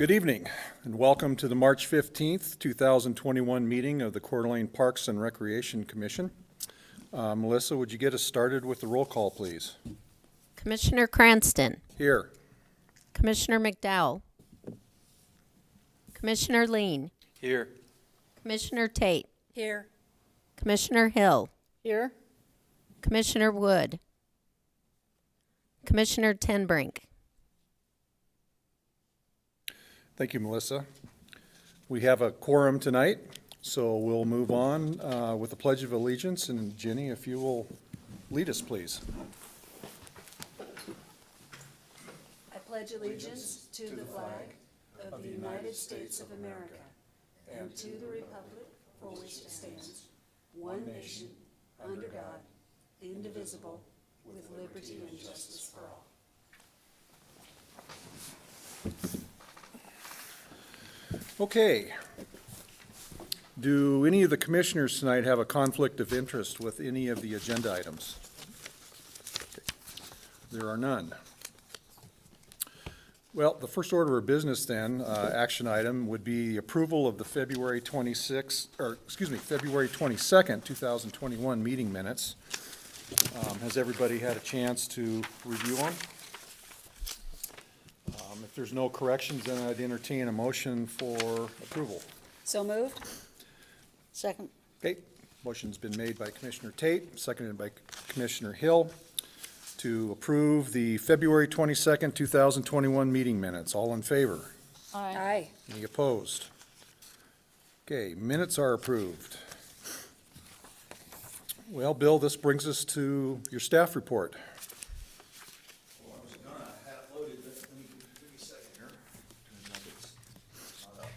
Good evening, and welcome to the March 15th, 2021 meeting of the Coeur d'Alene Parks and Recreation Commission. Melissa, would you get us started with the roll call, please? Commissioner Cranston. Here. Commissioner McDowell. Commissioner Lean. Here. Commissioner Tate. Here. Commissioner Hill. Here. Commissioner Wood. Commissioner Tenbrink. Thank you, Melissa. We have a quorum tonight, so we'll move on with the Pledge of Allegiance. And Jenny, if you will lead us, please. I pledge allegiance to the flag of the United States of America and to the republic for which it stands, one nation, under God, indivisible, with liberty and justice for all. Okay. Do any of the commissioners tonight have a conflict of interest with any of the agenda items? There are none. Well, the first order of business then, action item, would be the approval of the February 22nd, 2021 meeting minutes. Has everybody had a chance to review them? If there's no corrections, then I'd entertain a motion for approval. So moved. Second. Okay, motion's been made by Commissioner Tate, seconded by Commissioner Hill to approve the February 22nd, 2021 meeting minutes. All in favor? Aye. Any opposed? Okay, minutes are approved. Well, Bill, this brings us to your staff report. Well, I was gonna have it loaded, but let me give me a second here. Turns out it's not up.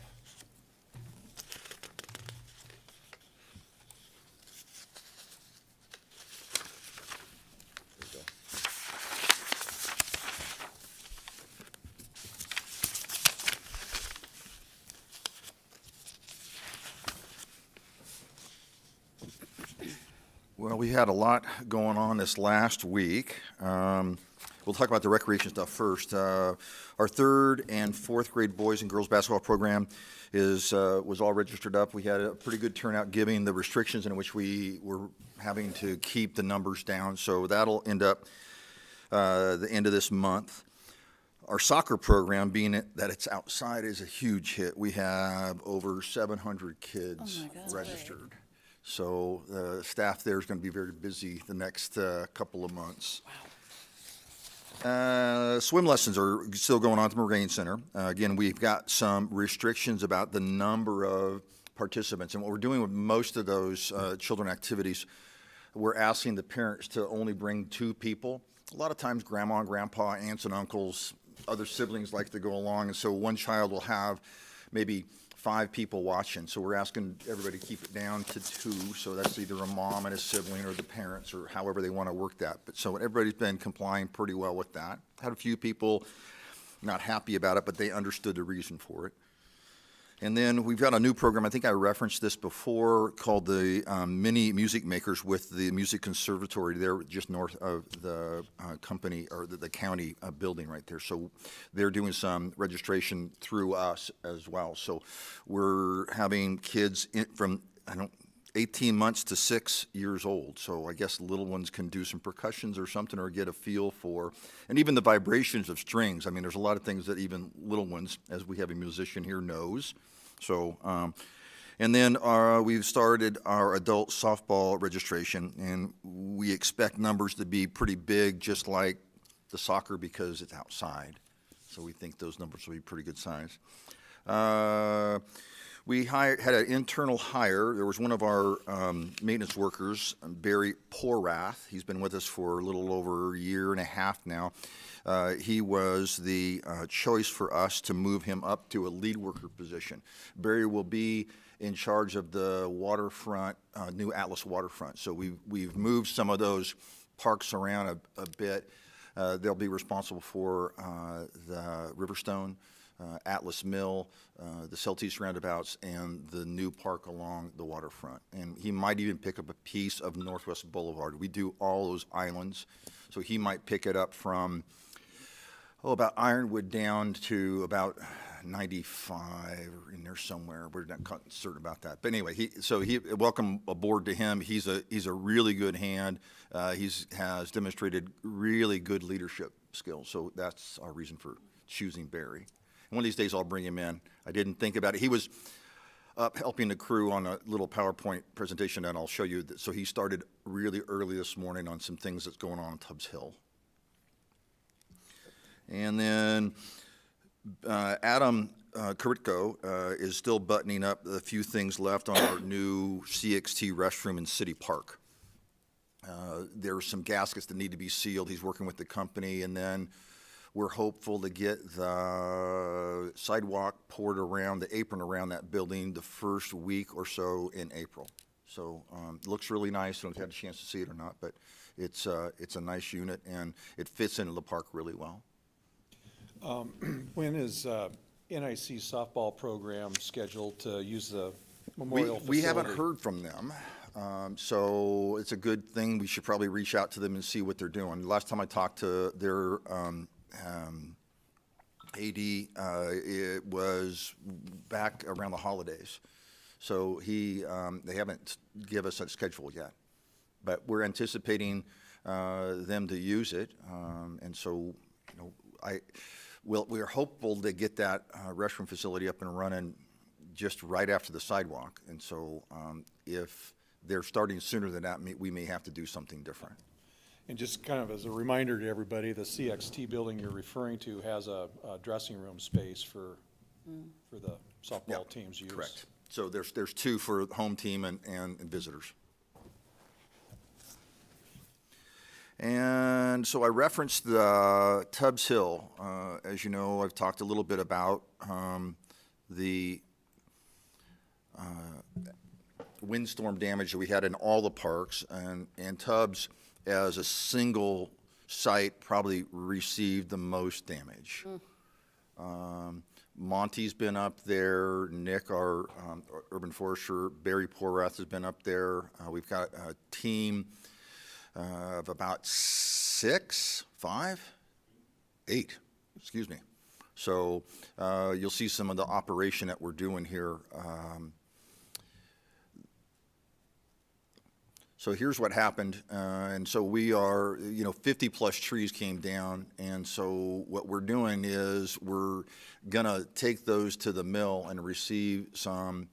There we go. Well, we had a lot going on this last week. We'll talk about the recreation stuff first. Our third and fourth grade boys and girls basketball program was all registered up. We had a pretty good turnout given the restrictions in which we were having to keep the numbers down. So that'll end up the end of this month. Our soccer program, being that it's outside, is a huge hit. We have over 700 kids registered. So the staff there is going to be very busy the next couple of months. Wow. Swim lessons are still going on at the Marine Center. Again, we've got some restrictions about the number of participants. And what we're doing with most of those children activities, we're asking the parents to only bring 2 people. A lot of times grandma and grandpa, aunts and uncles, other siblings like to go along. And so one child will have maybe 5 people watching, so we're asking everybody to keep it down to 2, so that's either a mom and a sibling or the parents or however they want to work that. But so everybody's been complying pretty well with that. Had a few people not happy about it, but they understood the reason for it. And then we've got a new program, I think I referenced this before, called the Mini Music Makers with the Music Conservatory. They're just north of the company, or the county building right there. So they're doing some registration through us as well. So we're having kids from 18 months to 6 years old. So I guess little ones can do some percussions or something, or get a feel for, and even the vibrations of strings. I mean, there's a lot of things that even little ones, as we have a musician here, knows. So, and then we've started our adult softball registration, and we expect numbers to be pretty big, just like the soccer, because it's outside. So we think those numbers will be pretty good size. We had an internal hire. There was one of our maintenance workers, Barry Porath. He's been with us for a little over a year and a half now. He was the choice for us to move him up to a lead worker position. Barry will be in charge of the waterfront, new Atlas waterfront. So we've moved some of those parks around a bit. They'll be responsible for the Riverstone, Atlas Mill, the Celtice roundabouts, and the new park along the waterfront. And he might even pick up a piece of Northwest Boulevard. We do all those islands, so he might pick it up from about Ironwood down to about 95 or in there somewhere. We're not certain about that. But anyway, welcome aboard to him. He's a really good hand. Has demonstrated really good leadership skills. So that's our reason for choosing Barry. And one of these days I'll bring him in. I didn't think about it. He was up helping the crew on a little PowerPoint presentation, and I'll show you. So he started really early this morning on some things that's going on Tubbs Hill. And then Adam Kuritko is still buttoning up a few things left on our new CXT restroom in City Park. There are some gaskets that need to be sealed. He's working with the company, and then we're hopeful to get the sidewalk poured around, the apron around that building the first week or so in April. So it looks really nice. I don't know if you had a chance to see it or not, but it's a nice unit, and it fits into the park really well. When is NIC softball program scheduled to use the memorial facility? We haven't heard from them, so it's a good thing. We should probably reach out to them and see what they're doing. Last time I talked to their AD, it was back around the holidays. So they haven't given us a schedule yet, but we're anticipating them to use it, and so we're hopeful to get that restroom facility up and running just right after the sidewalk. And so if they're starting sooner than that, we may have to do something different. And just kind of as a reminder to everybody, the CXT building you're referring to has a dressing room space for the softball team's use. Correct. So there's two for home team and visitors. And so I referenced the Tubbs Hill. As you know, I've talked a little bit about the windstorm damage that we had in all the parks, and Tubbs, as a single site, probably received the most damage. Monty's been up there. Nick, our urban forester, Barry Porath has been up there. We've got a team of about 8, excuse me. So you'll see some of the operation that we're doing here. So here's what happened, and so we are, 50 plus trees came down, and so what we're doing is we're gonna take those to the mill and receive some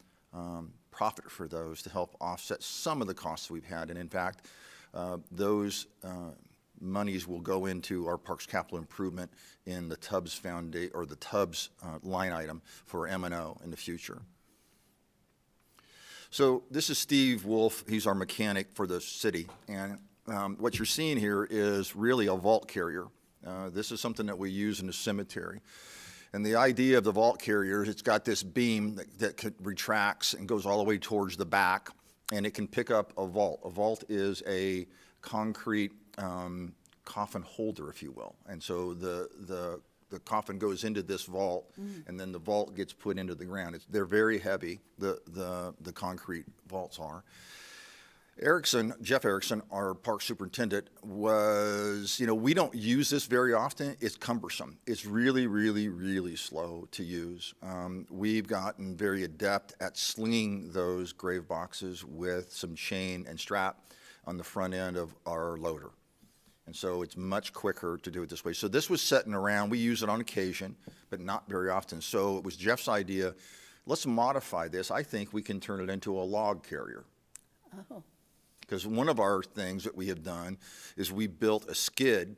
profit for those to help offset some of the costs we've had, and in fact, those monies will go into our parks capital improvement in the Tubbs Foundation, or the Tubbs line item for M&O in the future. So this is Steve Wolf. He's our mechanic for the city, and what you're seeing here is really a vault carrier. This is something that we use in the cemetery. And the idea of the vault carrier is it's got this beam that retracts and goes all the way towards the back, and it can pick up a vault. A vault is a concrete coffin holder, if you will. And so the coffin goes into this vault, and then the vault gets put into the ground. They're very heavy, the concrete vaults are. Jeff Erickson, our park superintendent, was, we don't use this very often. It's cumbersome. It's really, really, really slow to use. We've gotten very adept at slinging those grave boxes with some chain and strap on the front end of our loader. And so it's much quicker to do it this way. So this was sitting around. We use it on occasion, but not very often. So it was Jeff's idea, let's modify this. I think we can turn it into a log carrier. Oh. Because one of our things that we have done is we built a skid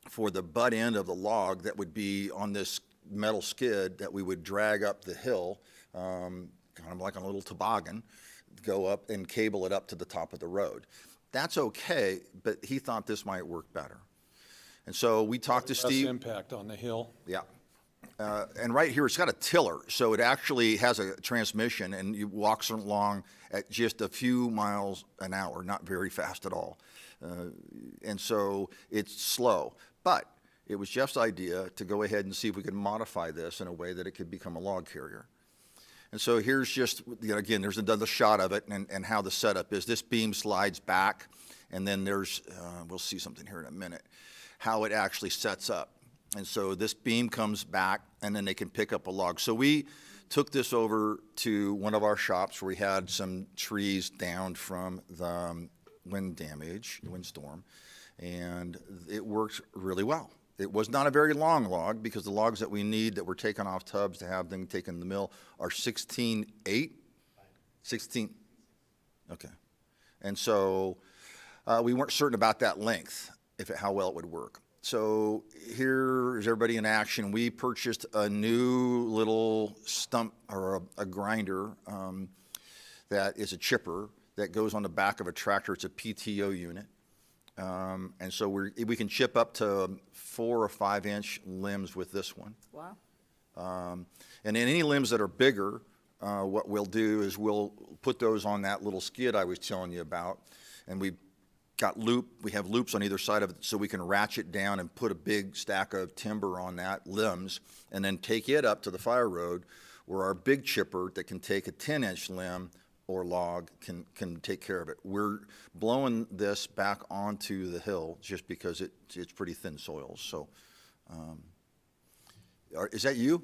for the butt end of the log that would be on this metal skid that we would drag up the hill, kind of like on a little toboggan, go up and cable it up to the top of the road. That's okay, but he thought this might work better. And so we talked to Steve. Less impact on the hill. Yeah. And right here, it's got a tiller, so it actually has a transmission, and it walks along at just a few miles an hour, not very fast at all. And so it's slow. But it was Jeff's idea to go ahead and see if we could modify this in a way that it could become a log carrier. And so here's just, again, there's another shot of it and how the setup is. This beam slides back, and then there's, we'll see something here in a minute, how it actually sets up. And so this beam comes back, and then they can pick up a log. So we took this over to one of our shops where we had some trees down from the windstorm, and it worked really well. It was not a very long log, because the logs that we need that we're taking off tubs to have them taken in the mill are 16/8? 16, okay. And so we weren't certain about that length, how well it would work. So here is everybody in action. We purchased a new little stump, or a grinder, that is a chipper that goes on the back of a tractor. It's a PTO unit. And so we can chip up to 4 or 5 inch limbs with this one. Wow. And then any limbs that are bigger, what we'll do is we'll put those on that little skid I was telling you about, and we have loops on either side of it, so we can ratchet down and put a big stack of timber on that, limbs, and then take it up to the fire road, where our big chipper that can take a 10-inch limb or log can take care of it. We're blowing this back onto the hill just because it's pretty thin soils. So, is that you?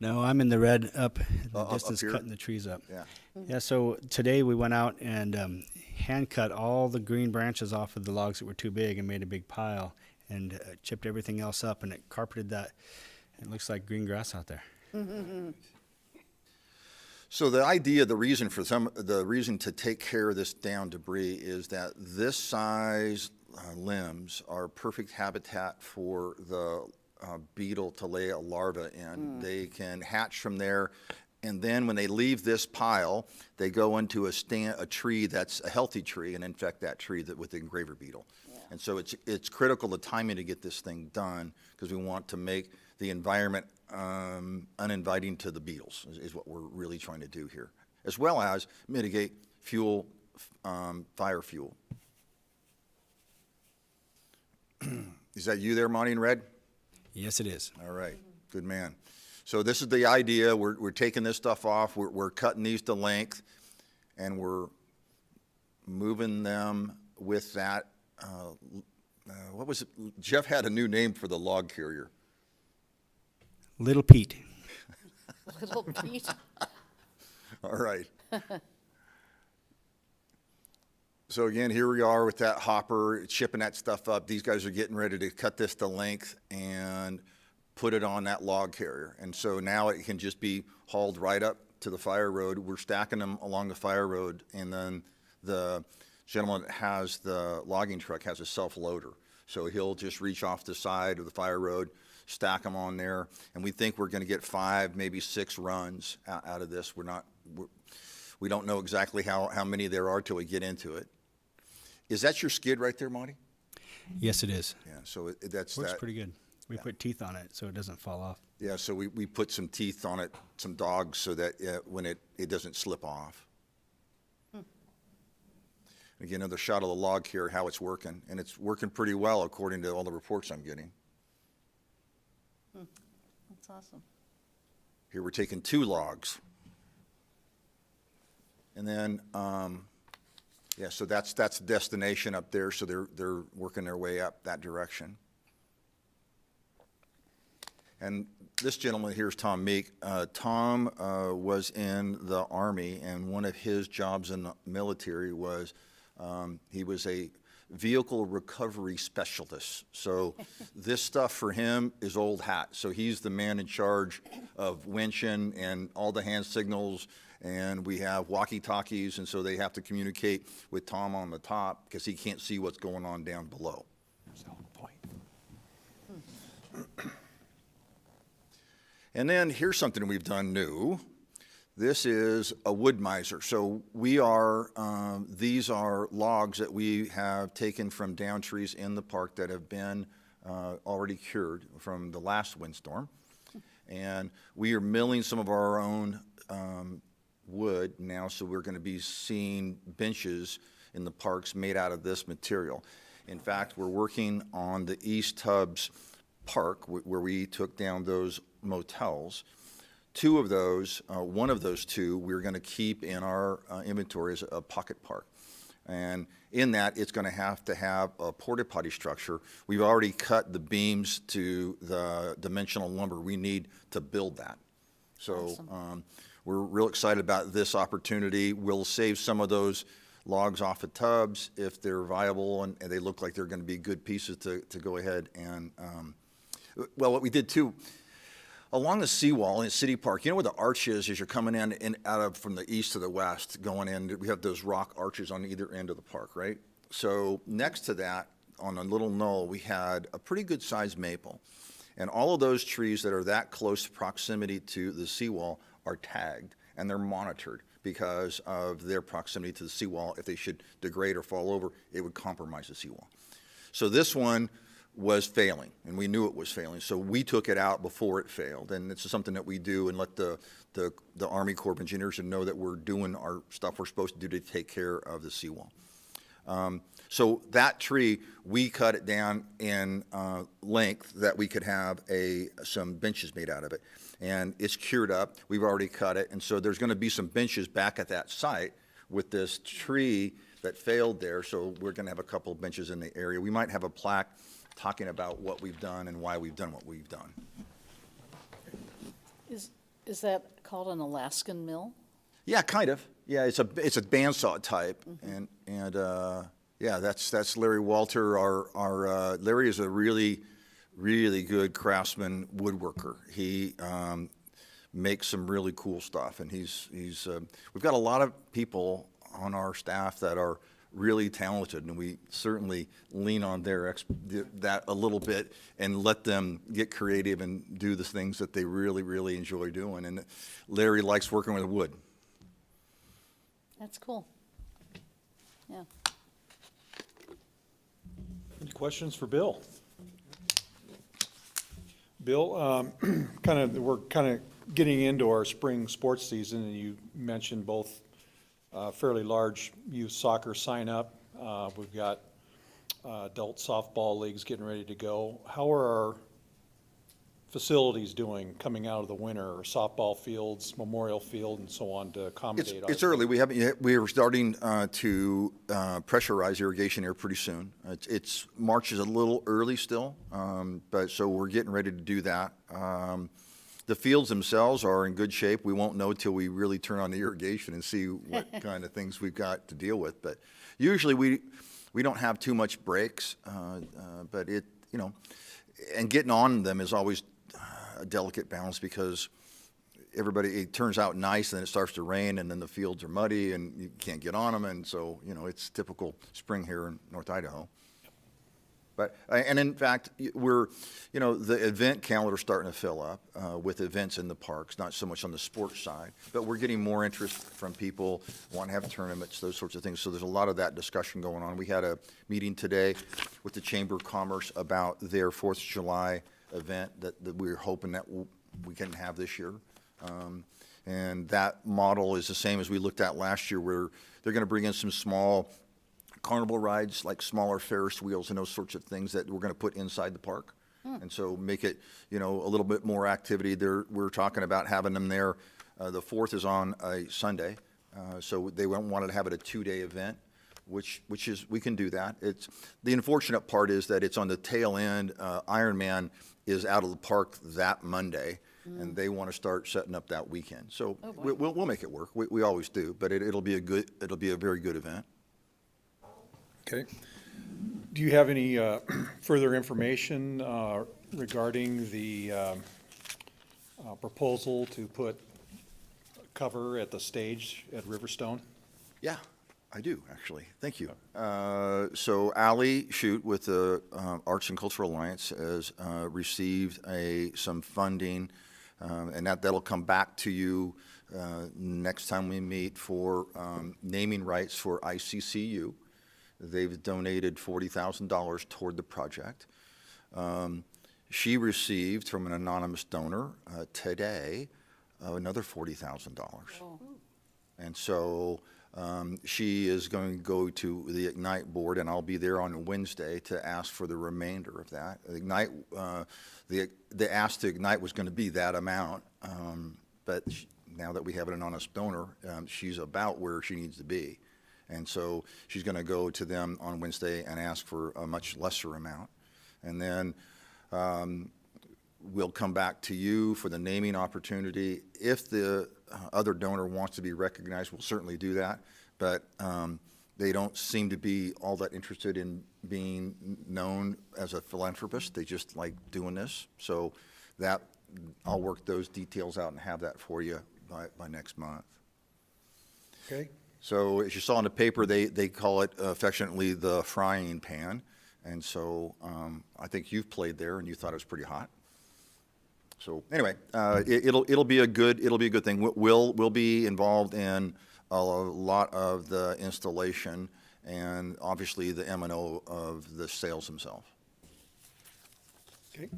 No, I'm in the red up in the Up distance, here? cutting the trees up. Yeah. Yeah, so today we went out and hand cut all the green branches off of the logs that were too big and made a big pile, and chipped everything else up, and it carpeted that. It looks like green grass out there. So the idea, the reason to take care of this down debris is that this size limbs are perfect habitat for the beetle to lay a larva in. They can hatch from there, and then when they leave this pile, they go into a tree that's a healthy tree and infect that tree with the engraver beetle. Yeah. And so it's critical, the timing, to get this thing done, because we want to make the environment uninviting to the beetles, is what we're really trying to do here, as well as mitigate fire fuel. Is that you there, Monty in red? Yes, it is. All right, good man. So this is the idea. We're taking this stuff off. We're cutting these to length, and we're moving them with that. What was it? Jeff had a new name for the log carrier. Little Pete. Little Pete. All right. So again, here we are with that hopper, chipping that stuff up. These guys are getting ready to cut this to length and put it on that log carrier. And so now it can just be hauled right up to the fire road. We're stacking them along the fire road, and then the gentleman that has the logging truck has a self-loader. So he'll just reach off the side of the fire road, stack them on there, and we think we're going to get 5, maybe 6 runs out of this. We don't know exactly how many there are till we get into it. Is that your skid right there, Monty? Yes, it is. Yeah, so that's Works that. pretty good. We put teeth on it so it doesn't fall off. Yeah, so we put some teeth on it, some dogs, so that when it doesn't slip off. Again, another shot of the log here, how it's working, and it's working pretty well according to all the reports I'm getting. That's awesome. Here we're taking 2 logs. And then, yeah, so that's the destination up there, so they're working their way up that direction. And this gentleman here is Tom Meek. Tom was in the Army, and one of his jobs in the military was he was a vehicle recovery specialist. So this stuff for him is old hat. So he's the man in charge of winching and all the hand signals, and we have walkie-talkies, and so they have to communicate with Tom on the top because he can't see what's going on down below. That's the whole point. And then here's something we've done new. This is a wood miser. So these are logs that we have taken from down trees in the park that have been already cured from the last windstorm. And we are milling some of our own wood now, so we're going to be seeing benches in the parks made out of this material. In fact, we're working on the East Tubbs Park where we took down those motels. 2 of those, one of those 2, we're going to keep in our inventory as a pocket park. And in that, it's going to have a porta potty structure. We've already cut the beams to the dimensional lumber we need to build that. So we're real excited about this opportunity. We'll save some of those logs off of tubs if they're viable and they look like they're going to be good pieces to go ahead and, well, what we did too, along the seawall in City Park, you know where the arch is as you're coming in out of from the east to the west going in? We have those rock arches on either end of the park, right? So next to that, on a little knoll, we had a pretty good sized maple. And all of those trees that are that close proximity to the seawall are tagged and they're monitored because of their proximity to the seawall. If they should degrade or fall over, it would compromise the seawall. So this one was failing, and we knew it was failing, so we took it out before it failed, and it's something that we do and let the Army Corps of Engineers know that we're doing our stuff we're supposed to do to take care of the seawall. So that tree, we cut it down in length that we could have some benches made out of it, and it's cured up. We've already cut it, and so there's going to be some benches back at that site with this tree that failed there, so we're going to have a couple of benches in the area. We might have a plaque talking about what we've done and why we've done what we've done. Is that called an Alaskan mill? Yeah, kind of. Yeah, it's a bandsaw type, and yeah, that's Larry Walter. Our Larry is a really good craftsman woodworker. He makes some really cool stuff, and we've got a lot of people on our staff that are really talented, and we certainly lean on that a little bit and let them get creative and do the things that they really enjoy doing. And Larry likes working with wood. That's cool. Yeah. Any questions for Bill? Bill, we're kind of getting into our spring sports season, and you mentioned both fairly large youth soccer sign up. We've got adult softball leagues getting ready to go. How are our facilities doing coming out of the winter, or softball fields, Memorial Field, and so on to accommodate? It's early. We haven't yet. We are starting to pressurize irrigation here pretty soon. March is a little early still, but so we're getting ready to do that. The fields themselves are in good shape. We won't know till we really turn on the irrigation and see what kind of things we've got to deal with. But usually we don't have too much breaks, but and getting on them is always a delicate balance because it turns out nice and then it starts to rain and then the fields are muddy and you can't get on them, and so it's typical spring here in North Idaho. But, and in fact, the event calendar is starting to fill up with events in the parks, not so much on the sports side, but we're getting more interest from people wanting to have tournaments, those sorts of things. So there's a lot of that discussion going on. We had a meeting today with the Chamber of Commerce about their 4th of July event that we're hoping that we can have this year. And that model is the same as we looked at last year, where they're going to bring in some small carnival rides, like smaller Ferris wheels and those sorts of things that we're going to put inside the park. And so make it, a little bit more activity there. We're talking about having them there. The 4th is on a Sunday, so they wanted to have it a 2-day event, which is, we can do that. The unfortunate part is that it's on the tail end. Ironman is out of the park that Monday, and they want to start setting up that weekend. So we'll make it work. We always do, but it'll be a very good event. Okay. Do you have any further information regarding the proposal to put cover at the stage at Riverstone? Yeah, I do, actually. Thank you. So Ally Shute with the Arts and Cultural Alliance has received some funding, and that'll come back to you next time we meet for naming rights for ICCU. They've donated $40,000 toward the project. She received from an anonymous donor today another $40,000. Oh. And so she is going to go to the Ignite board, and I'll be there on Wednesday to ask for the remainder of that. Ignite, the ask to Ignite was going to be that amount, but now that we have an anonymous donor, she's about where she needs to be. And so she's going to go to them on Wednesday and ask for a much lesser amount. And then we'll come back to you for the naming opportunity. If the other donor wants to be recognized, we'll certainly do that. But they don't seem to be all that interested in being known as a philanthropist. They just like doing this. So that I'll work those details out and have that for you by next month. Okay. So as you saw in the paper, they call it affectionately the frying pan. And so I think you've played there and you thought it was pretty hot. So anyway, it'll be a good thing. We'll be involved in a lot of the installation and obviously the M&O of the sales themselves. Okay.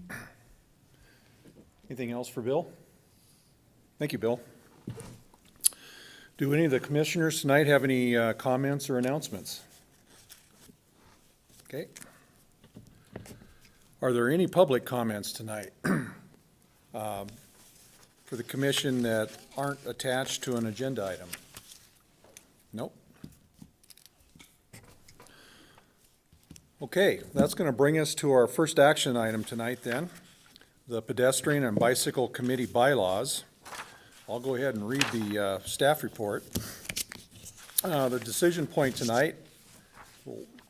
Anything else for Bill? Thank you, Bill. Do any of the commissioners tonight have any comments or announcements? Okay. Are there any public comments tonight for the commission that aren't attached to an agenda item? Nope. Okay, that's going to bring us to our first action item tonight then, the Pedestrian and Bicycle Committee bylaws. I'll go ahead and read the staff report. The decision point tonight,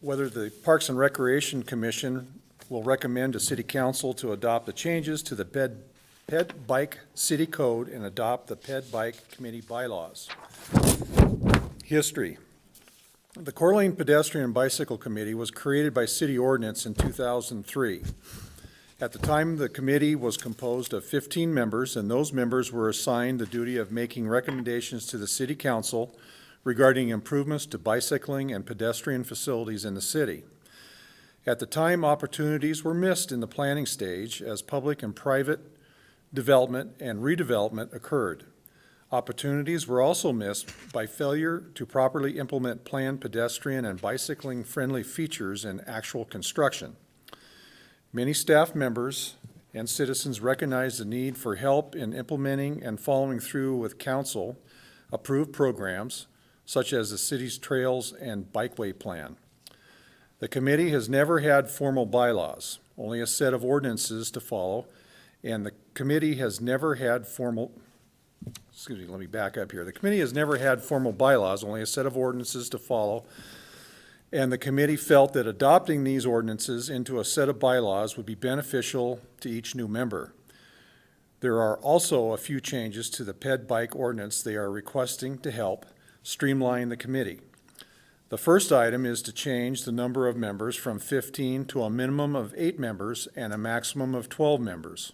whether the Parks and Recreation Commission will recommend to City Council to adopt the changes to the Ped Bike City Code and adopt the Ped Bike Committee bylaws. History. The Coeur d'Alene Pedestrian and Bicycle Committee was created by city ordinance in 2003. At the time, the committee was composed of 15 members, and those members were assigned the duty of making recommendations to the City Council regarding improvements to bicycling and pedestrian facilities in the city. At the time, opportunities were missed in the planning stage as public and private development and redevelopment occurred. Opportunities were also missed by failure to properly implement planned pedestrian and bicycling-friendly features in actual construction. Many staff members and citizens recognized the need for help in implementing and following through with council-approved programs, such as the city's trails and bikeway plan. The committee has never had formal bylaws, only a set of ordinances to follow, and the committee has never had formal, let me back up here. The committee has never had formal bylaws, only a set of ordinances to follow, and the committee felt that adopting these ordinances into a set of bylaws would be beneficial to each new member. There are also a few changes to the Ped Bike ordinance they are requesting to help streamline the committee. The first item is to change the number of members from 15 to a minimum of 8 members and a maximum of 12 members.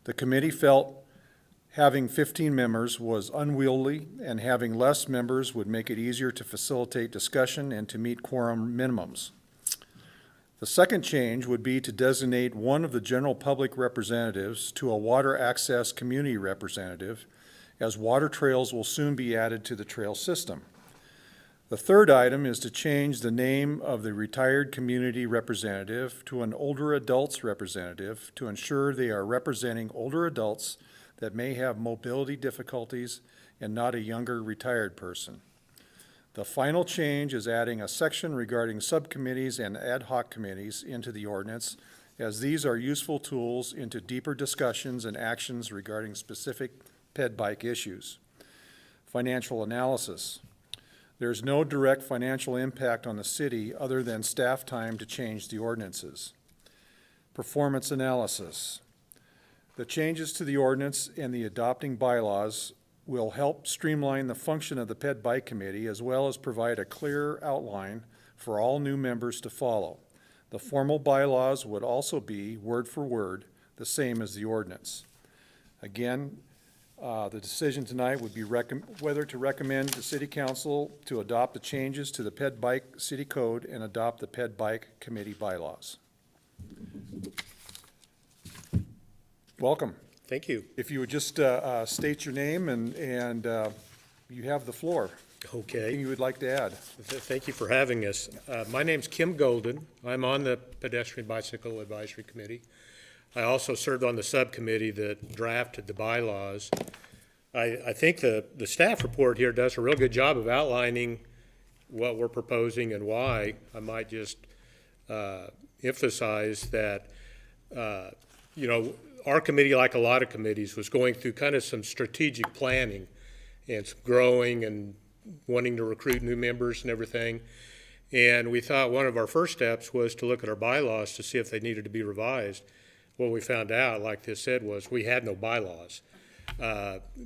The committee felt having 15 members was unwieldy, and having less members would make it easier to facilitate discussion and to meet quorum minimums. The second change would be to designate one of the general public representatives to a water access community representative, as water trails will soon be added to the trail system. The third item is to change the name of the retired community representative to an older adults representative to ensure they are representing older adults that may have mobility difficulties and not a younger retired person. The final change is adding a section regarding subcommittees and ad hoc committees into the ordinance, as these are useful tools into deeper discussions and actions regarding specific Ped Bike issues. Financial analysis. There's no direct financial impact on the city other than staff time to change the ordinances. Performance analysis. The changes to the ordinance and the adopting bylaws will help streamline the function of the Ped Bike Committee, as well as provide a clear outline for all new members to follow. The formal bylaws would also be, word for word, the same as the ordinance. Again, the decision tonight would be whether to recommend the City Council to adopt the changes to the Ped Bike City Code and adopt the Ped Bike Committee bylaws. Welcome. Thank you. If you would just state your name and you have the floor. Okay. Anything you would like to add? Thank you for having us. My name's Kim Golden. I'm on the Pedestrian Bicycle Advisory Committee. I also served on the subcommittee that drafted the bylaws. I think the staff report here does a real good job of outlining what we're proposing and why, I might just emphasize that, you know, our committee, like a lot of committees, was going through kind of some strategic planning and some growing and wanting to recruit new members and everything. And we thought one of our first steps was to look at our bylaws to see if they needed to be revised. What we found out, like this said, was we had no bylaws.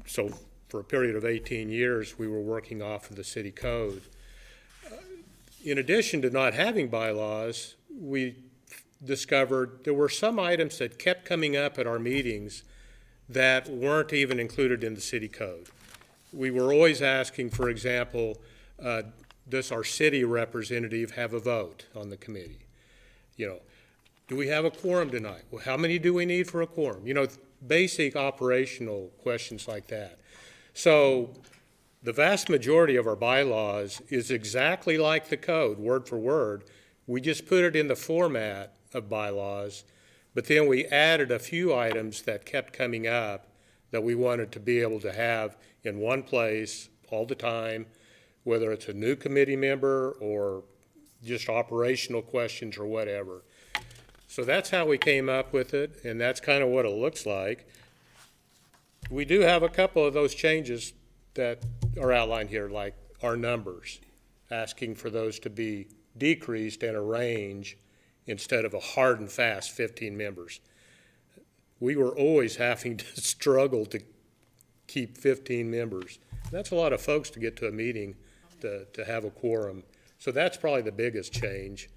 So for a period of 18 years, we were working off of the city code. In addition to not having bylaws, we discovered there were some items that kept coming up at our meetings that weren't even included in the city code. We were always asking, for example, does our city representative have a vote on the committee? You know, do we have a quorum tonight? Well, how many do we need for a quorum? You know, basic operational questions like that. So the vast majority of our bylaws is exactly like the code, word for word. We just put it in the format of bylaws, but then we added a few items that kept coming up that we wanted to be able to have in one place all the time, whether it's a new committee member or just operational questions or whatever. So that's how we came up with it, and that's kind of what it looks like. We do have a couple of those changes that are outlined here, like our numbers, asking for those to be decreased in a range instead of a hard and fast 15 members. We were always having to struggle to keep 15 members. That's a lot of folks to get to a meeting to have a quorum. So that's probably the biggest change.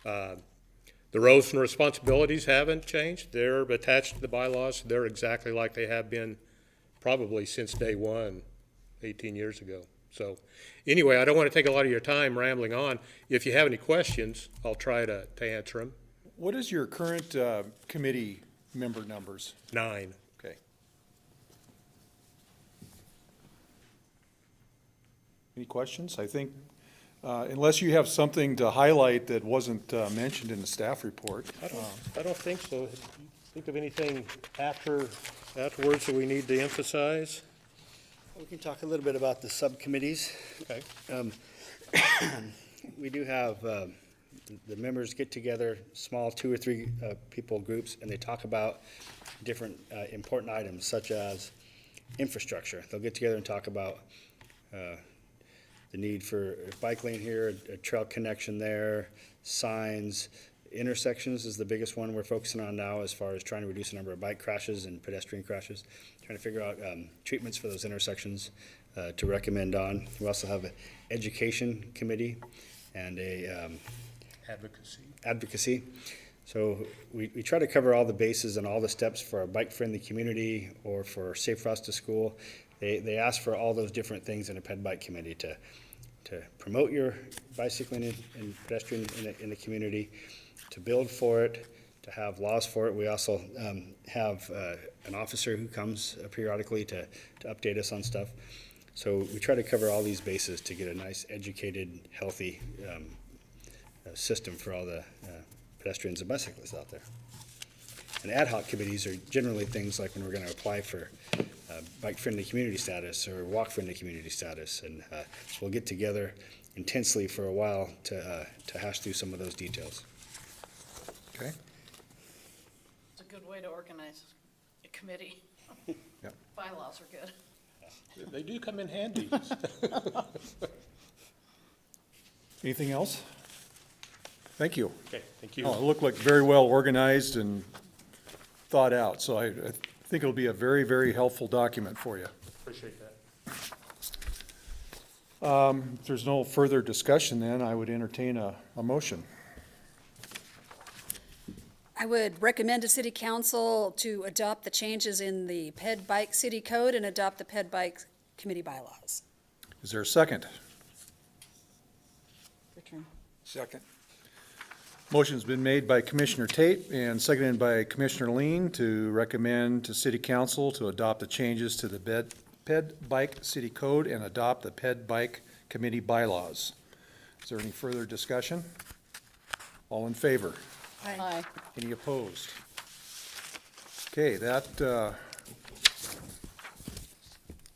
The roles and responsibilities haven't changed. They're attached to the bylaws. They're exactly like they have been probably since day one, 18 years ago. So anyway, I don't want to take a lot of your time rambling on. If you have any questions, I'll try to answer them. What is your current committee member numbers? 9. Okay. Any questions? I think, unless you have something to highlight that wasn't mentioned in the staff report. I don't think so. Think of anything afterwards that we need to emphasize? We can talk a little bit about the subcommittees. Okay. We do have the members get together, small 2 or 3 people groups, and they talk about different important items such as infrastructure. They'll get together and talk about the need for a bike lane here, a trail connection there, signs. Intersections is the biggest one we're focusing on now as far as trying to reduce the number of bike crashes and pedestrian crashes. Trying to figure out treatments for those intersections to recommend on. We also have an education committee and a advocacy. So we try to cover all the bases and all the steps for a bike-friendly community or for Safe Routes to School. They ask for all those different things in a ped bike committee to promote your bicycling and pedestrian in the community, to build for it, to have laws for it. We also have an officer who comes periodically to update us on stuff. So we try to cover all these bases to get a nice, educated, healthy system for all the pedestrians and bicyclists out there. And ad hoc committees are generally things like when we're going to apply for bike-friendly community status or walk-friendly community status. And we'll get together intensely for a while to hash through some of those details. Okay. It's a good way to organize a committee. Yep. Bylaws are good. They do come in handy. Anything else? Thank you. Okay, thank you. Oh, it looked like very well organized and thought out, so I think it'll be a very, very helpful document for you. Appreciate that. If there's no further discussion, then I would entertain a motion. I would recommend to City Council to adopt the changes in the Ped Bike City Code and adopt the Ped Bike Committee bylaws. Is there a second? Return. Second. Motion's been made by Commissioner Tate and seconded by Commissioner Lean to recommend to City Council to adopt the changes to the Ped Bike City Code and adopt the Ped Bike Committee bylaws. Is there any further discussion? All in favor? Aye. Any opposed? Okay, that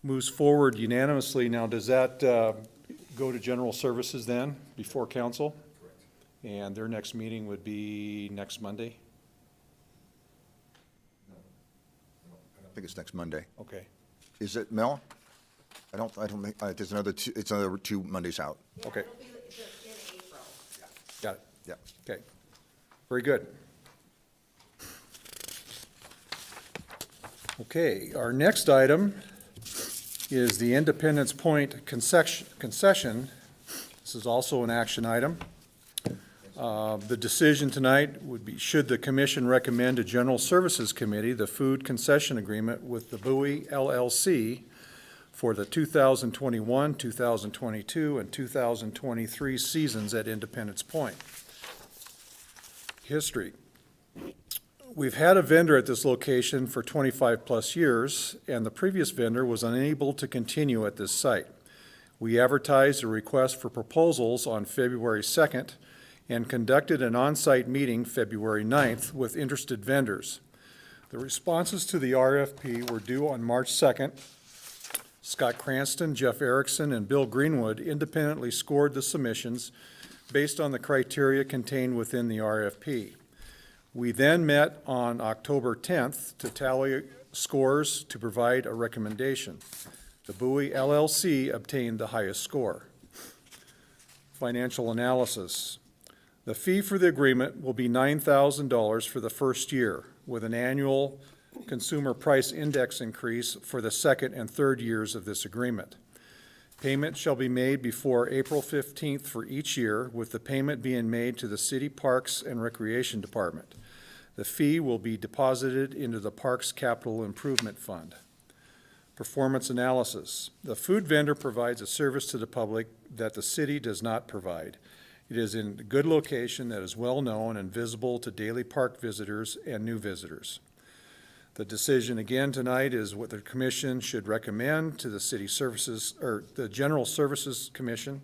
moves forward unanimously. Now, does that go go to general services then, before council? Correct. And their next meeting would be next Monday? I think it's next Monday. Okay, Is it, Mel? I don't think, there's it's another 2 Mondays out. okay, It'll be in April. got it. Yeah. Okay, very good. Okay, our next item is the Independence Point concession. This is also an action item. The decision tonight would be, should the commission recommend to General Services Committee the food concession agreement with the Bowie LLC for the 2021, 2022, and 2023 seasons at Independence Point. History. We've had a vendor at this location for 25-plus years, and the previous vendor was unable to continue at this site. We advertised a request for proposals on February 2nd and conducted an on-site meeting February 9th with interested vendors. The responses to the RFP were due on March 2nd. Scott Cranston, Jeff Erickson, and Bill Greenwood independently scored the submissions based on the criteria contained within the RFP. We then met on October 10th to tally scores to provide a recommendation. The Bowie LLC obtained the highest score. Financial analysis. The fee for the agreement will be $9,000 for the first year, with an annual consumer price index increase for the second and third years of this agreement. Payment shall be made before April 15th for each year, with the payment being made to the City Parks and Recreation Department. The fee will be deposited into the Parks Capital Improvement Fund. Performance analysis. The food vendor provides a service to the public that the city does not provide. It is in a good location that is well-known and visible to daily park visitors and new visitors. The decision again tonight is what the commission should recommend to the city services, or the General Services Commission.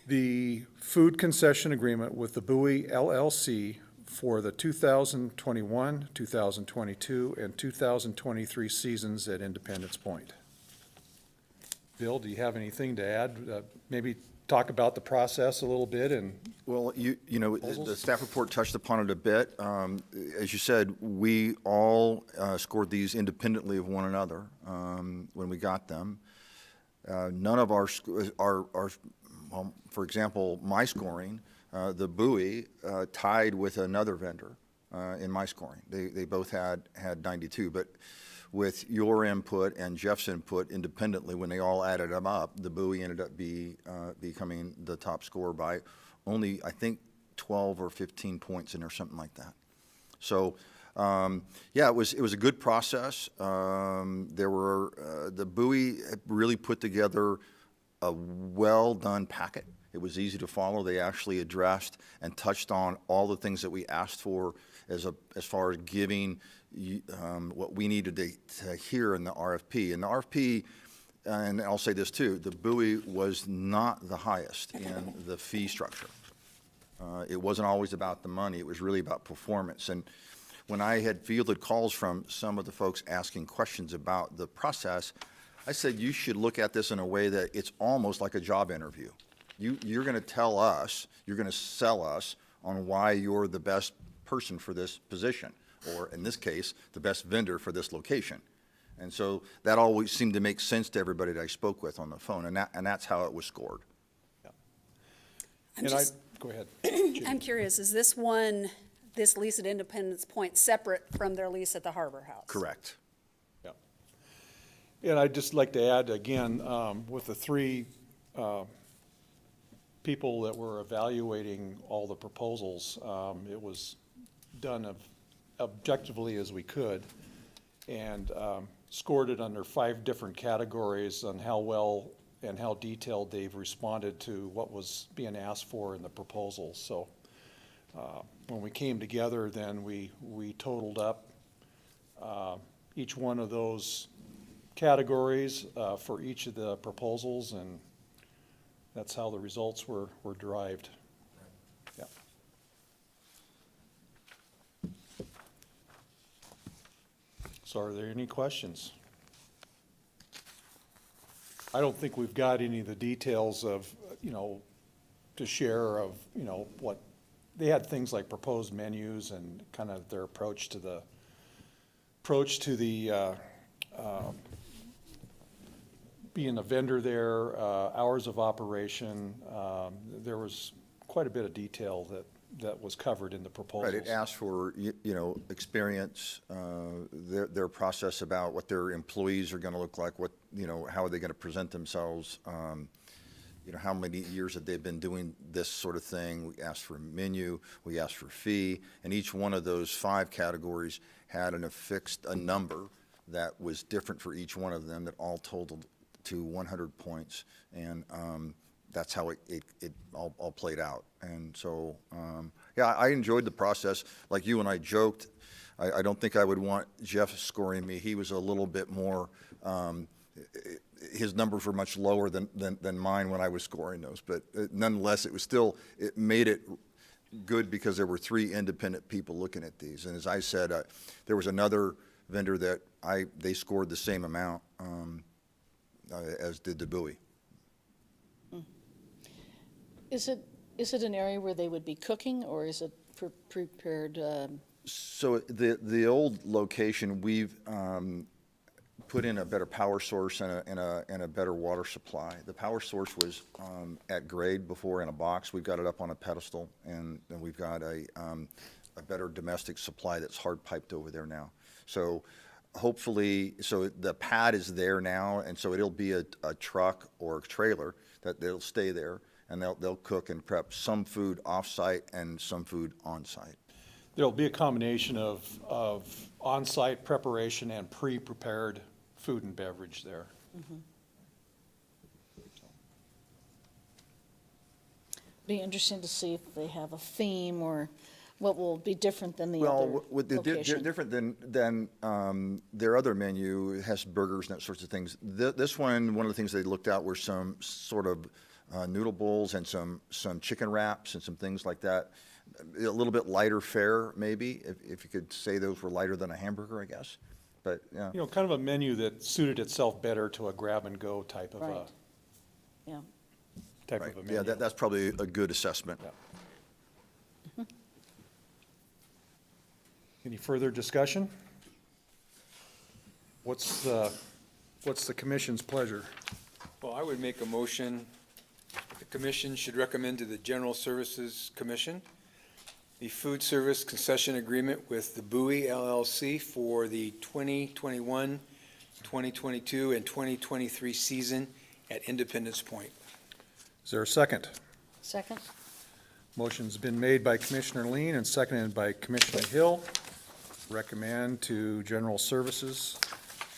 The food concession agreement with the Bowie LLC for the 2021, 2022, and 2023 seasons at Independence Point. Bill, do you have anything to add? Maybe talk about the process a little bit and. Well, you know, the staff report touched upon it a bit. As you said, we all scored these independently of one another when we got them. None of our, well, for example, my scoring, the Bowie tied with another vendor in my scoring. They both had 92, but with your input and Jeff's input independently, when they all added them up, the Bowie ended up becoming the top score by only, I think, 12 or 15 points in or something like that. So, yeah, it was a good process. There were, the Bowie really put together a well-done packet. It was easy to follow. They actually addressed and touched on all the things that we asked for as far as giving what we needed to hear in the RFP. And the RFP, and I'll say this too, the Bowie was not the highest in the fee structure. It wasn't always about the money. It was really about performance. And when I had fielded calls from some of the folks asking questions about the process, I said, you should look at this in a way that it's almost like a job interview. You're going to tell us, you're going to sell us on why you're the best person for this position, or in this case, the best vendor for this location. And so that always seemed to make sense to everybody that I spoke with on the phone, and that's how it was scored. And go ahead. I'm curious, is this lease at Independence Point separate from their lease at the Harbor House? Correct. Yeah. And I'd just like to add again, with the three people that were evaluating all the proposals, it was done objectively as we could, and scored it under 5 different categories on how well and how detailed they've responded to what was being asked for in the proposals. So when we came together, then we totaled up each one of those categories for each of the proposals, and that's how the results were derived. Yeah. So are there any questions? I don't think we've got any of the details of, to share of, what, they had things like proposed menus and kind of their approach to the, being a vendor there, hours of operation. There was quite a bit of detail that was covered in the proposals. Right, it asked for, experience, their process about what their employees are gonna look like, what, how are they gonna present themselves, how many years have they been doing this sort of thing. We asked for a menu, we asked for fee, and each one of those 5 categories had a number that was different for each one of them, that all totaled to 100 points. And that's how it all played out. And so, yeah, I enjoyed the process. Like you and I joked, I don't think I would want Jeff scoring me. He was a little bit more, his numbers were much lower than mine when I was scoring those. But nonetheless, it made it good because there were 3 independent people looking at these. And as I said, there was another vendor that they scored the same amount as did the Bowie. Is it an area where they would be cooking, or is it prepared? So the old location, we've put in a better power source and a better water supply. The power source was at grade before in a box. We've got it up on a pedestal, and we've got a better domestic supply that's hard piped over there now. So hopefully, so the pad is there now, and so it'll be a truck or a trailer they'll stay there, and they'll cook and prep some food off-site and some food on-site. There'll be a combination of on-site preparation and pre-prepared food and beverage there. Be interesting to see if they have a theme or what will be different than the Well, other location. different than their other menu. It has burgers and that sorts of things. This one of the things they looked at were some sort of noodle bowls and some chicken wraps and some things like that. A little bit lighter fare, maybe, if you could say those were lighter than a hamburger, I guess. But, yeah. Kind of a menu that suited itself better to a grab-and-go type of Right. Yeah. type Right. of a menu. Yeah, that's probably a good assessment. Yeah. Any further discussion? What's the commission's pleasure? Well, I would make a motion, the commission should recommend to the General Services Commission the food service concession agreement with the Bowie LLC for the 2021, 2022, and 2023 season at Independence Point. Is there a second? Second? Motion's been made by Commissioner Lean and seconded by Commissioner Hill. Recommend to General Services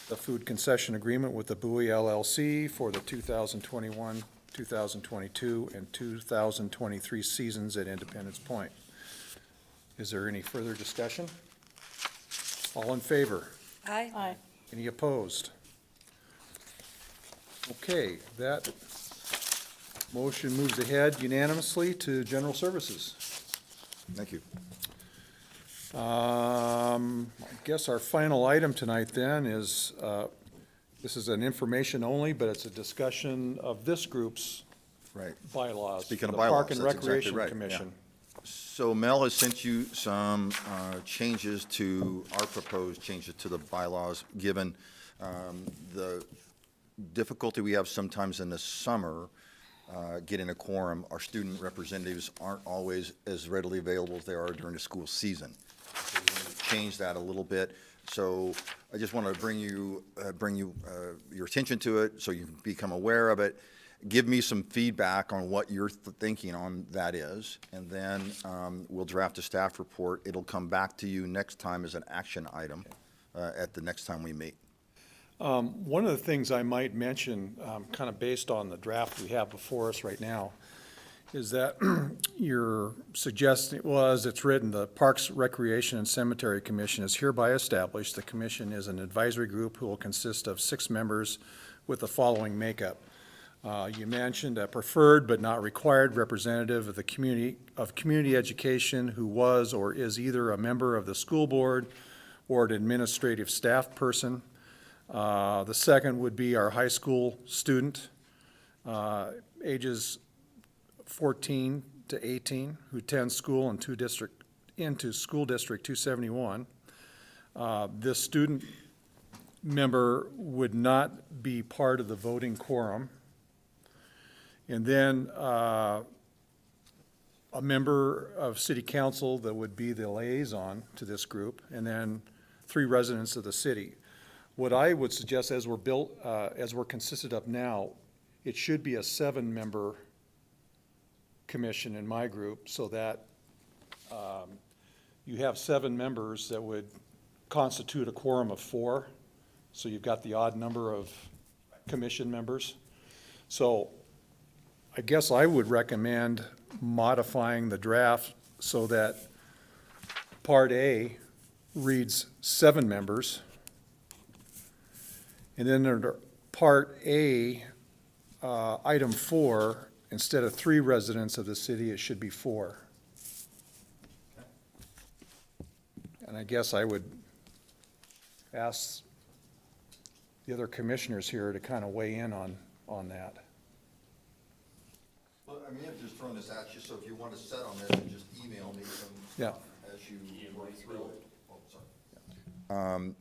the food concession agreement with the Bowie LLC for the 2021, 2022, and 2023 seasons at Independence Point. Is there any further discussion? All in favor? Aye. Aye. Any opposed? Okay, that motion moves ahead unanimously to General Services. Thank you. I guess our final item tonight then is, this is an information only, but it's a discussion of this group's Right. bylaws. Speaking of the bylaws, Park and that's exactly Recreation right, Commission. So Mel has sent you some changes to, our proposed changes to the bylaws, given the difficulty we have sometimes in the summer getting a quorum. Our student representatives aren't always as readily available as they are during the school season. So we want to change that a little bit. So I just want to bring you your attention to it so you can become aware of it. Give me some feedback on what you're thinking on that is, and then we'll draft a staff report. It'll come back to you next time as an action item at the next time we meet. One of the things I might mention, kind of based on the draft we have before us right now, is that your suggestion was, it's written, the Parks, Recreation, and Cemetery Commission is hereby established. The commission is an advisory group who will consist of 6 members with the following makeup. You mentioned a preferred but not required representative of the community education who was or is either a member of the school board or an administrative staff person. The second would be our high school student, ages 14 to 18, who attends school into School District 271. This student member would not be part of the voting quorum. And then a member of city council that would be the liaison to this group, and then 3 residents of the city. What I would suggest, as we're consisted of now, it should be a 7-member commission in my group, so that you have 7 members that would constitute a quorum of 4. So you've got the odd number of commission members. So I guess I would recommend modifying the draft so that Part A reads 7 members. And then under Part A, Item 4, instead of 3 residents of the city, it should be 4. And I guess I would ask the other commissioners here to kind of weigh in on that. Well, I mean, I'm just throwing this at you, so if you want to set on this, just email me some Yeah. as you work through it. Oh, sorry.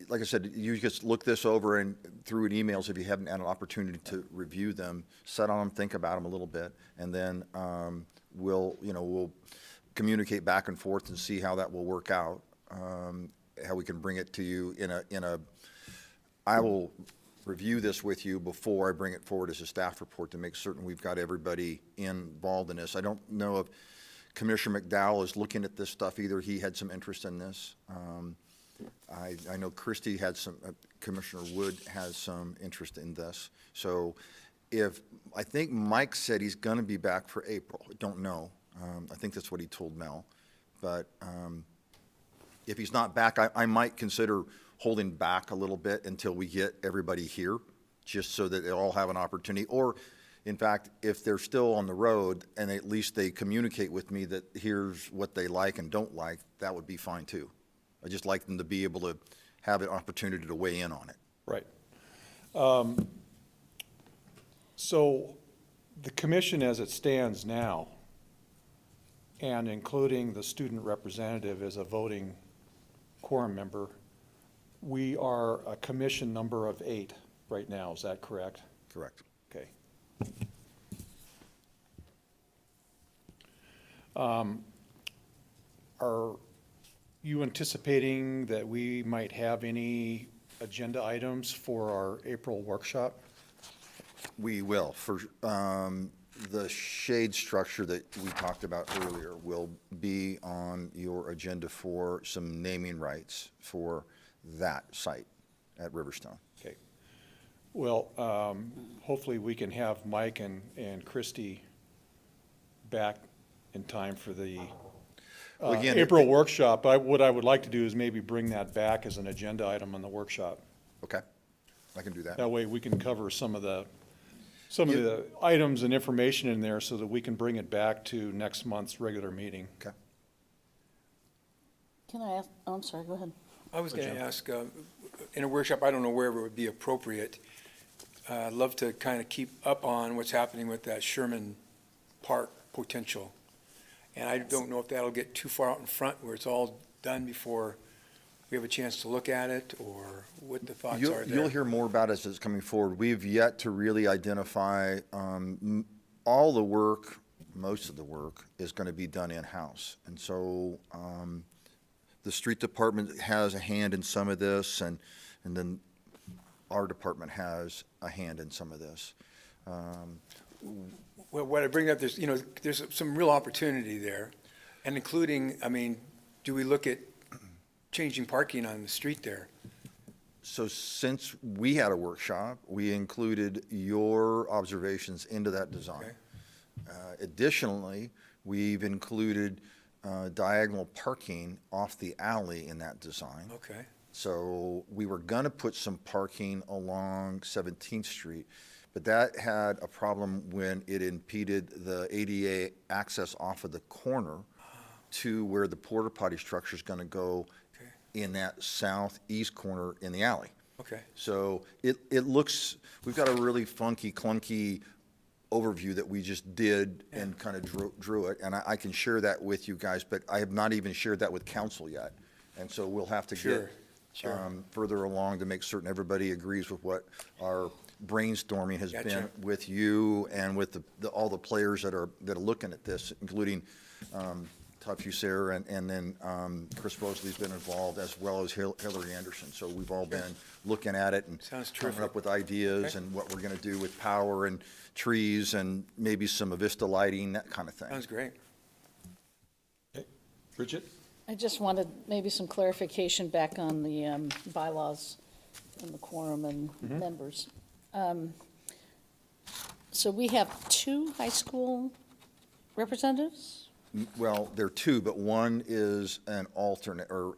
Like I said, you just look this over and through an emails if you haven't had an opportunity to review them, set on them, think about them a little bit, and then we'll communicate back and forth and see how that will work out. How we can bring it to you I will review this with you before I bring it forward as a staff report to make certain we've got everybody involved in this. I don't know if Commissioner McDowell is looking at this stuff either. He had some interest in this. I know Christie had Commissioner Wood has some interest in this. So I think Mike said he's going to be back for April. I don't know. I think that's what he told Mel. But if he's not back, I might consider holding back a little bit until we get everybody here, just so that they all have an opportunity. Or, in fact, if they're still on the road and at least they communicate with me that here's what they like and don't like, that would be fine too. I just like them to be able to have an opportunity to weigh in on it. Right. So the commission as it stands now, and including the student representative as a voting quorum member, we are a commission number of 8 right now. Is that correct? Correct. Okay. Are you anticipating that we might have any agenda items for our April workshop? We will. For the shade structure that we talked about earlier will be on your agenda for some naming rights for that site at Riverstone. Okay. Well, hopefully we can have Mike and Christie back in time for the Well, again, April workshop. What I would like to do is maybe bring that back as an agenda item on the workshop. Okay, I can do that. That way we can cover some of the items and information in there so that we can bring it back to next month's regular meeting. Okay. Can I ask, oh, I'm sorry, go ahead. I was going to ask, in a workshop, I don't know wherever it would be appropriate, I'd love to kind of keep up on what's happening with that Sherman Park potential. And I don't know if that'll get too far out in front where it's all done before we have a chance to look at it, or what the thoughts are there. You'll hear more about it as it's coming forward. We've yet to really identify all the work, most of the work is going to be done in-house. And so the street department has a hand in some of this, and then our department has a hand in some of this. Well, what I bring up, there's some real opportunity there, and including, do we look at changing parking on the street there? So since we had a workshop, we included your observations into that design. Okay. Additionally, we've included diagonal parking off the alley in that design. Okay. So we were going to put some parking along 17th Street, but that had a problem when it impeded the ADA access off of the corner to where the porta potty structure is going to go in that southeast corner in the alley. Okay. So it looks, we've got a really funky, clunky overview that we just did and kind of drew it. And I can share that with you guys, but I have not even shared that with council yet. And so we'll have to Sure, get sure. further along to make certain everybody agrees with what our brainstorming has been Gotcha. with you and with all the players that are looking at this, including Todd Fusair and then Chris Rosalie's been involved, as well as Hillary Anderson. So we've all been looking at it and Sounds coming terrific. up with ideas Okay. and what we're going to do with power and trees and maybe some Avista lighting, that kind of thing. Sounds great. Okay. Bridget? I just wanted maybe some clarification back on the bylaws and the quorum and members. So we have 2 high school representatives? Well, there are 2, but one is an alternate or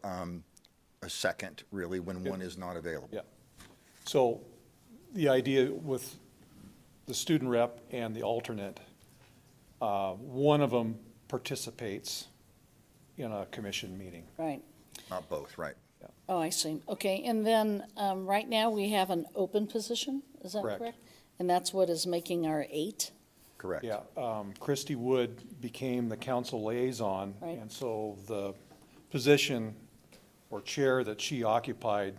a second, really, when one is not available. Yeah. So the idea with the student rep and the alternate, one of them participates in a commission meeting. Right. Not both, right? Oh, I see. Okay, and then, right now, we have an open position, is that Correct. correct? And that's what is making our 8? Correct. Yeah, Christy Wood became the council liaison. Right. And so the position or chair that she occupied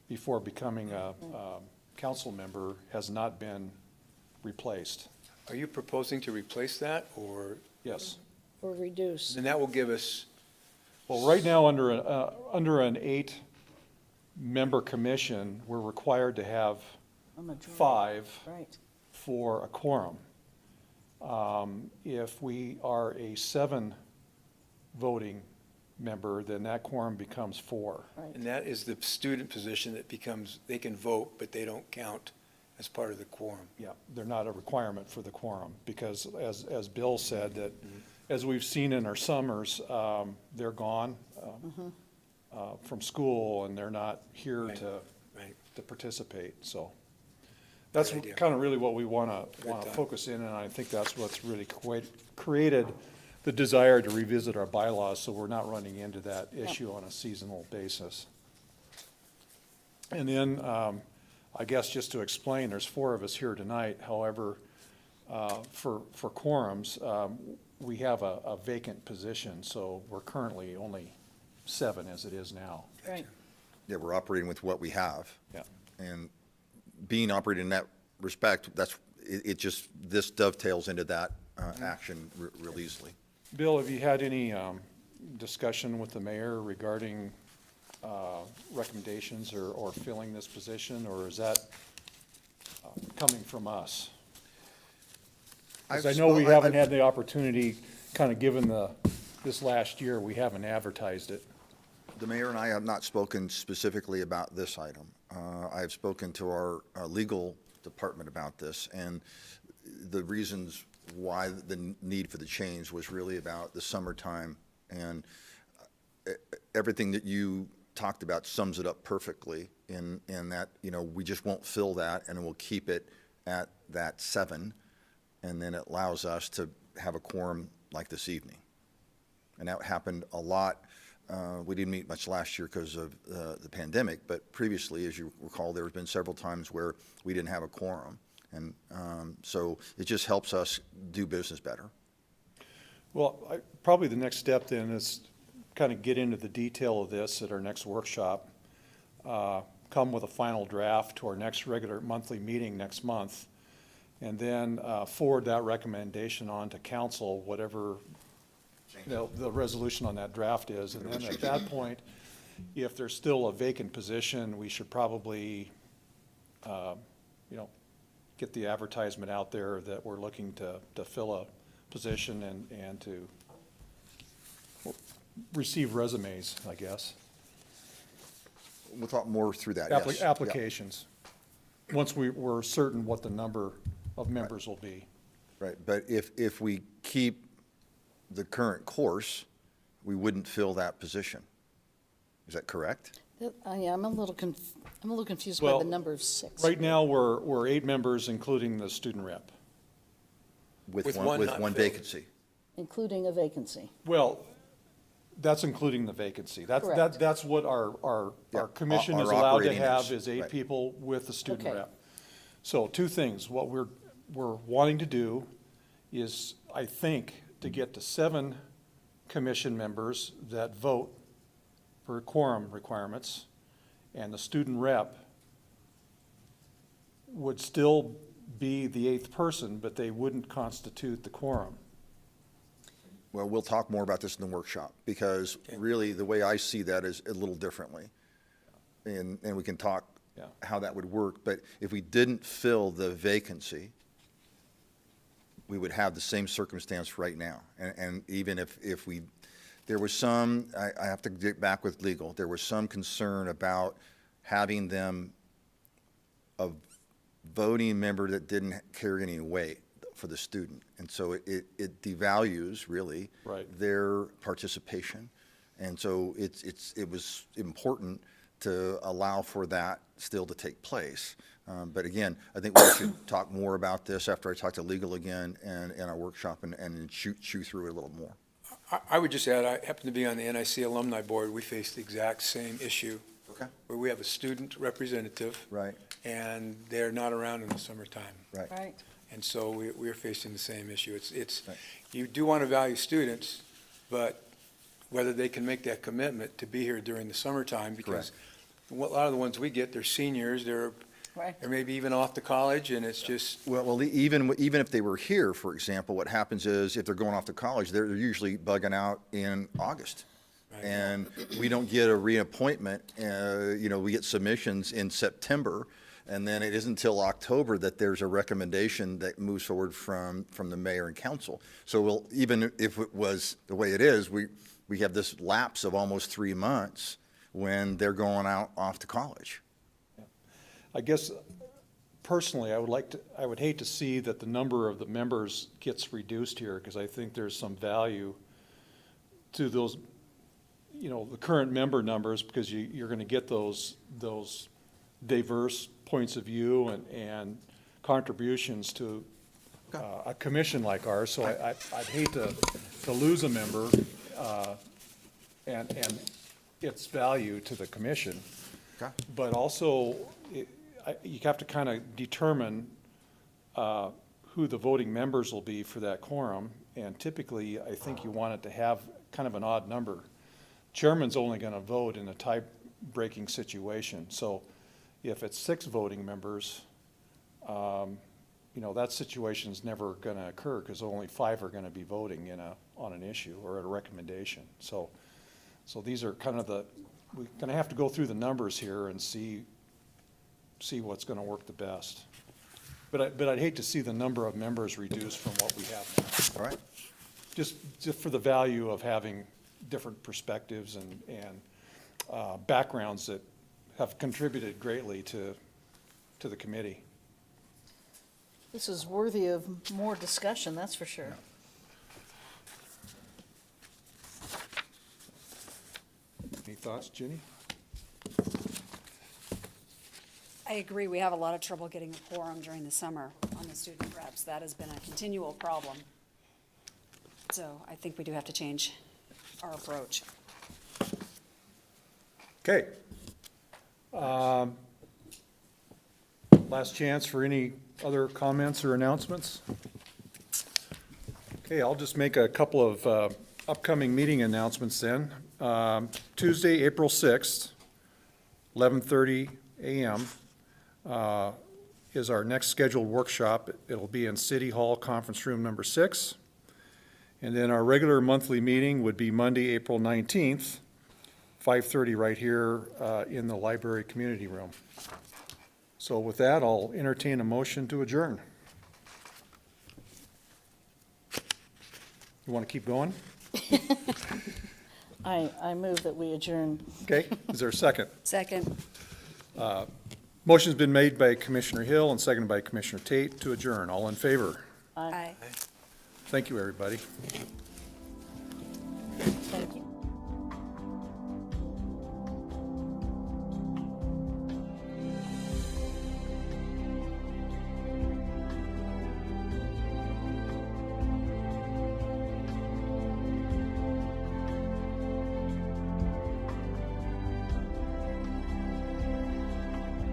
before becoming a council member has not been replaced. Are you proposing to replace that, or, Yes. Or reduce? then that will give us, Well, right now, under an 8-member commission, we're required to have A majority. 5 Right, for a quorum. If we are a 7 voting member, then that quorum becomes 4. right. and that is the student position that becomes, they can vote, but they don't count as part of the quorum. Yeah, they're not a requirement for the quorum, because as Bill said, that as we've seen in our summers, they're gone from school, and they're not here Right, to right. participate, so. That's Good idea. kind of really what we want to thought. focus in, and I think that's what's really created the desire to revisit our bylaws, so we're not running into that issue on a seasonal basis. And then, I guess just to explain, there's 4 of us here tonight. However, for quorums, we have a vacant position, so we're currently only 7 as it is now. Right. Yeah, we're operating with what we have. Yeah. And being operated in that respect, it just, this dovetails into that action real easily. Bill, have you had any discussion with the mayor regarding recommendations or filling this position, or is that coming from us? Because I know we haven't had the opportunity, kind of given this last year, we haven't advertised it. The mayor and I have not spoken specifically about this item. I have spoken to our legal department about this, and the reasons why the need for the change was really about the summertime, and everything that you talked about sums it up perfectly in that, we just won't fill that, and we'll keep it at that 7, and then it allows us to have a quorum like this evening. And that happened a lot. We didn't meet much last year because of the pandemic, but previously, as you recall, there have been several times where we didn't have a quorum. And so it just helps us do business better. Well, probably the next step then is kind of get into the detail of this at our next workshop, come with a final draft to our next regular monthly meeting next month, and then forward that recommendation on to council, whatever the resolution on that draft is. And then at that point, if there's still a vacant position, we should probably, get the advertisement out there that we're looking to fill a position and to receive resumes, I guess. We'll talk more through that, yes. Applications, once we're certain what the number of members will be. Right, but if we keep the current course, we wouldn't fill that position. Is that correct? Yeah, I'm a little confused by Well, the number of 6. Right now, we're 8 members, including the student rep. With one not one filled. vacancy. Including a vacancy. Well, That's including the vacancy. Correct. That's what our Yeah, commission our is allowed to operating have is, is 8 right. people with the student Okay. rep. So two things, what we're wanting to do is, I think, to get to 7 commission members that vote for quorum requirements, and the student rep would still be the 8th person, but they wouldn't constitute the quorum. Well, we'll talk more about this in the workshop, because really, the way I see that is a little differently. And we can talk Yeah. how that would work, but if we didn't fill the vacancy, we would have the same circumstance right now. And even if we, there was some, I have to get back with legal, there was some concern about having them a voting member that didn't carry any weight for the student. And so it devalues, really, Right. their participation. And so it was important to allow for that still to take place. But again, I think we should talk more about this after I talk to legal again and in our workshop and chew through it a little more. I would just add, I happen to be on the NIC Alumni Board. We face the exact same issue. Okay. Where we have a student representative. Right. And they're not around in the summertime. Right. Right. And so we're facing the same issue. It's, Right. you do want to value students, but whether they can make that commitment to be here during the summertime, because a lot of the ones we get, they're seniors, they're Right. maybe even off to college, and it's just, Well, even if they were here, for example, what happens is if they're going off to college, they're usually bugging out in August. Right. And we don't get a reappointment, we get submissions in September, and then it isn't until October that there's a recommendation that moves forward from the mayor and council. So even if it was the way it is, we have this lapse of almost 3 months when they're going off to college. I guess personally, I would hate to see that the number of the members gets reduced here, because I think there's some value to those, the current member numbers, because you're gonna get those diverse points of view and contributions to a commission like ours. So I'd hate to lose a member, and its value to the commission. Okay. But also, you have to kind of determine who the voting members will be for that quorum, and typically, I think you want it to have kind of an odd number. Chairman's only going to vote in a tie-breaking situation, so if it's 6 voting members, that situation's never going to occur, because only 5 are going to be voting on an issue or a recommendation. So these are kind of we're going to have to go through the numbers here and see what's going to work the best. But I'd hate to see the number of members reduced from what we have now. All right? Just for the value of having different perspectives and backgrounds that have contributed greatly to the committee. This is worthy of more discussion, that's for sure. Any thoughts, Ginny? I agree, we have a lot of trouble getting a quorum during the summer on the student reps. That has been a continual problem. So I think we do have to change our approach. Okay. Last chance for any other comments or announcements? Okay, I'll just make a couple of upcoming meeting announcements then. Tuesday, April 6th, 11:30 a.m. Is our next scheduled workshop. It'll be in City Hall Conference Room number 6. And then our regular monthly meeting would be Monday, April 19th, 5:30 right here in the library community room. So with that, I'll entertain a motion to adjourn. You want to keep going? I move that we adjourn. Okay, is there a second? Second. Motion's been made by Commissioner Hill and seconded by Commissioner Tate to adjourn. All in favor? Aye. Thank you, everybody.